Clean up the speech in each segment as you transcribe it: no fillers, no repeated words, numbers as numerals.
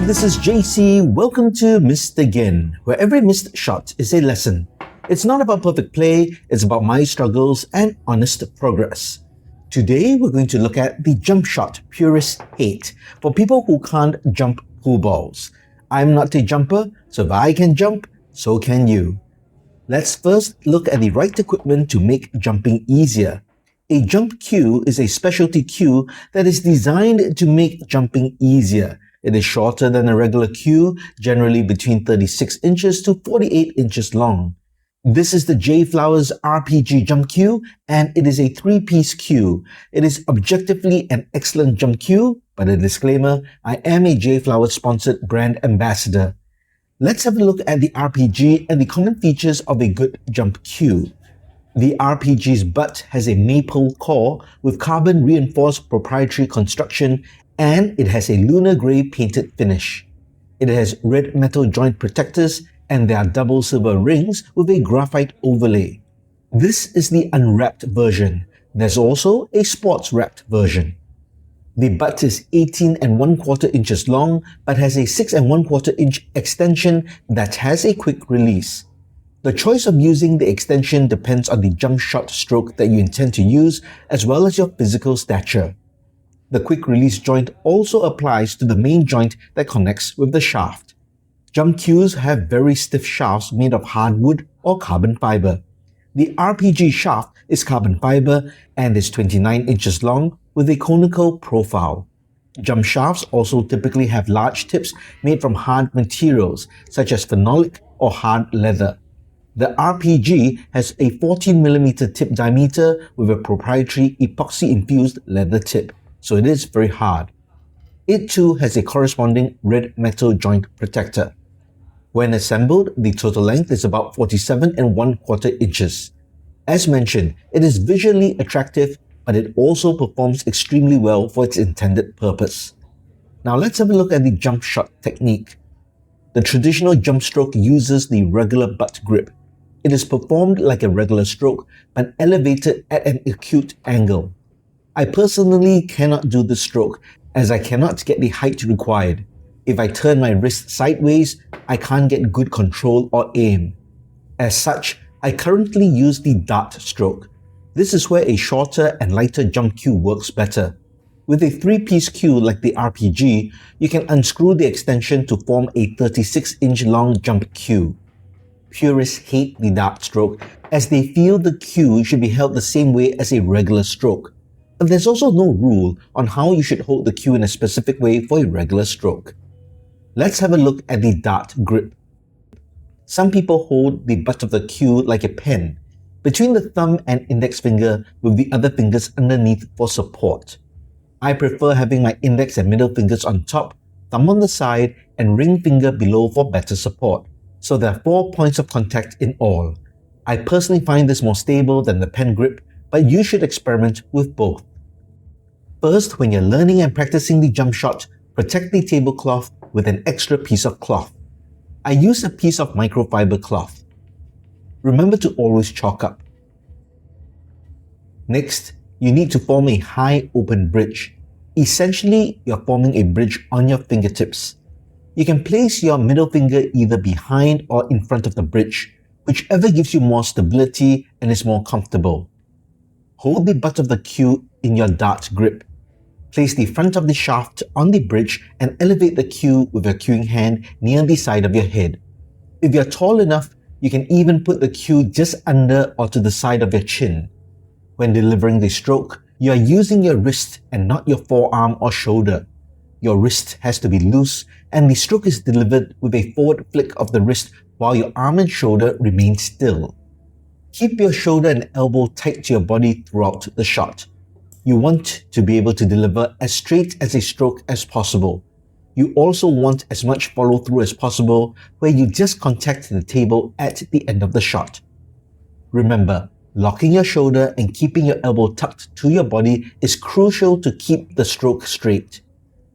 this is JC. Welcome to Missed Again, where every missed shot is a lesson. It's not about perfect play, it's about my struggles and honest progress. Today, we're going to look at the Jump Shot Purists Hate for people who can't jump pool balls. I'm not a jumper, so if I can jump, so can you. Let's first look at the right equipment to make jumping easier. A jump cue is a specialty cue that is designed to make jumping easier. It is shorter than a regular cue, generally between 36 inches to 48 inches long. This is the J Flowers RPG jump cue, and it is a 3-piece cue. It is objectively an excellent jump cue, but a disclaimer, I am a J Flowers sponsored brand ambassador. Let's have a look at the RPG and the common features of a good jump cue. The RPG's butt has a maple core with carbon reinforced proprietary construction, and it has a lunar grey painted finish. It has red metal joint protectors, and there are double silver rings with a graphite overlay. This is the unwrapped version. There's also a sports wrapped version. The butt is 18 1/4 inches long, but has a 6 1/4 inch extension that has a quick release. The choice of using the extension depends on the jump shot stroke that you intend to use, as well as your physical stature. The quick release joint also applies to the main joint that connects with the shaft. Jump cues have very stiff shafts made of hardwood or carbon fibre. The RPG shaft is carbon fibre and is 29 inches long with a conical profile. Jump shafts also typically have large tips made from hard materials such as phenolic or hard leather. The RPG has a 14mm tip diameter with a proprietary epoxy-infused leather tip, so it is very hard. It too has a corresponding red metal joint protector. When assembled, the total length is about 47 1/4 inches. As mentioned, it is visually attractive, but it also performs extremely well for its intended purpose. Now let's have a look at the jump shot technique. The traditional jump stroke uses the regular butt grip. It is performed like a regular stroke, but elevated at an acute angle. I personally cannot do this stroke as I cannot get the height required. If I turn my wrist sideways, I can't get good control or aim. As such, I currently use the dart stroke. This is where a shorter and lighter jump cue works better. With a 3-piece cue like the RPG, you can unscrew the extension to form a 36-inch long jump cue. Purists hate the dart stroke as they feel the cue should be held the same way as a regular stroke. But there's also no rule on how you should hold the cue in a specific way for a regular stroke. Let's have a look at the dart grip. Some people hold the butt of the cue like a pen, between the thumb and index finger with the other fingers underneath for support. I prefer having my index and middle fingers on top, thumb on the side, and ring finger below for better support. So there are 4 points of contact in all. I personally find this more stable than the pen grip, but you should experiment with both. First, when you're learning and practicing the jump shot, protect the tablecloth with an extra piece of cloth. I use a piece of microfiber cloth. Remember to always chalk up. Next, you need to form a high open bridge. Essentially, you're forming a bridge on your fingertips. You can place your middle finger either behind or in front of the bridge, whichever gives you more stability and is more comfortable. Hold the butt of the cue in your dart grip. Place the front of the shaft on the bridge and elevate the cue with your cueing hand near the side of your head. If you're tall enough, you can even put the cue just under or to the side of your chin. When delivering the stroke, you are using your wrist and not your forearm or shoulder. Your wrist has to be loose, and the stroke is delivered with a forward flick of the wrist while your arm and shoulder remain still. Keep your shoulder and elbow tight to your body throughout the shot. You want to be able to deliver as straight as a stroke as possible. You also want as much follow through as possible, where you just contact the table at the end of the shot. Remember, locking your shoulder and keeping your elbow tucked to your body is crucial to keep the stroke straight.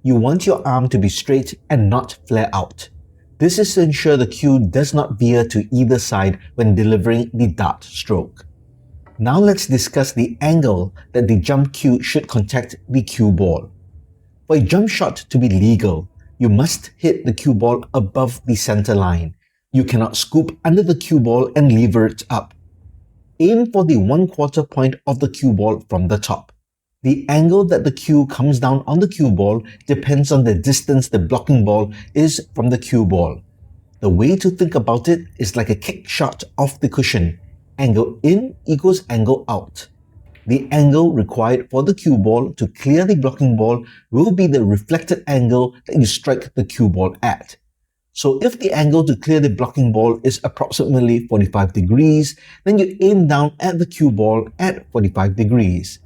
You want your arm to be straight and not flare out. This is to ensure the cue does not veer to either side when delivering the dart stroke. Now let's discuss the angle that the jump cue should contact the cue ball. For a jump shot to be legal, you must hit the cue ball above the center line. You cannot scoop under the cue ball and lever it up. Aim for the 1/4 point of the cue ball from the top. The angle that the cue comes down on the cue ball depends on the distance the blocking ball is from the cue ball. The way to think about it is like a kick shot off the cushion. Angle in equals angle out. The angle required for the cue ball to clear the blocking ball will be the reflected angle that you strike the cue ball at. So if the angle to clear the blocking ball is approximately 45 degrees, then you aim down at the cue ball at 45 degrees.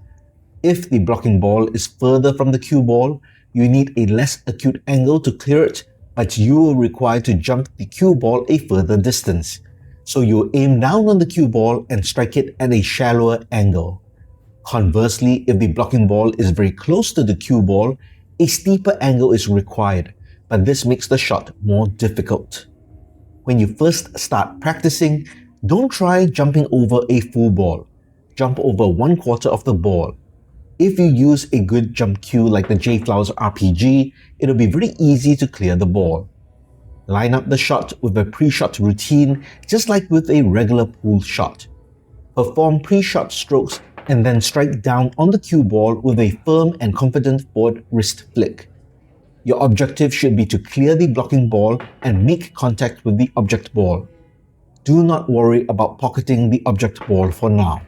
If the blocking ball is further from the cue ball, you need a less acute angle to clear it, but you will require to jump the cue ball a further distance. So you aim down on the cue ball and strike it at a shallower angle. Conversely, if the blocking ball is very close to the cue ball, a steeper angle is required, but this makes the shot more difficult. When you first start practicing, don't try jumping over a full ball. Jump over 1/4 of the ball. If you use a good jump cue like the J Flowers RPG, it'll be very easy to clear the ball. Line up the shot with a pre-shot routine just like with a regular pool shot. Perform pre-shot strokes and then strike down on the cue ball with a firm and confident forward wrist flick. Your objective should be to clear the blocking ball and make contact with the object ball. Do not worry about pocketing the object ball for now.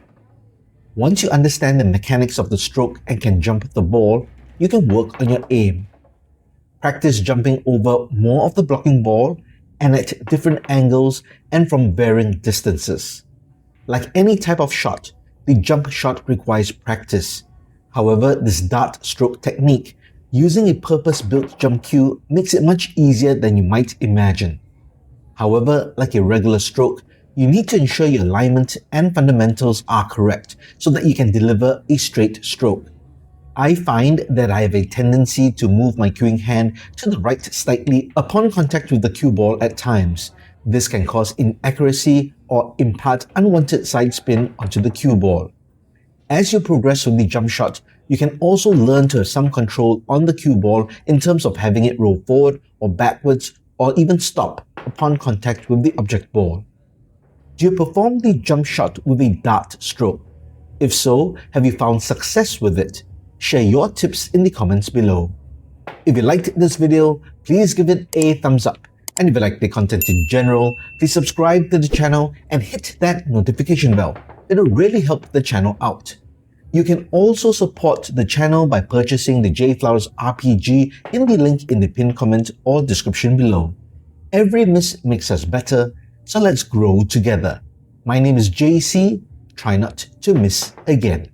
Once you understand the mechanics of the stroke and can jump the ball, you can work on your aim. Practice jumping over more of the blocking ball and at different angles and from varying distances. Like any type of shot, the jump shot requires practice. However, this dart stroke technique, using a purpose-built jump cue, makes it much easier than you might imagine. However, like a regular stroke, you need to ensure your alignment and fundamentals are correct so that you can deliver a straight stroke. I find that I have a tendency to move my cueing hand to the right slightly upon contact with the cue ball at times. This can cause inaccuracy or impart unwanted side spin onto the cue ball. As you progress with the jump shot, you can also learn to have some control on the cue ball in terms of having it roll forward or backwards or even stop upon contact with the object ball. Do you perform the jump shot with a dart stroke? If so, have you found success with it? Share your tips in the comments below. If you liked this video, please give it a thumbs up. And if you like the content in general, please subscribe to the channel and hit that notification bell. It'll really help the channel out. You can also support the channel by purchasing the J Flowers RPG in the link in the pinned comment or description below. Every miss makes us better, so let's grow together. My name is JC. Try not to miss again.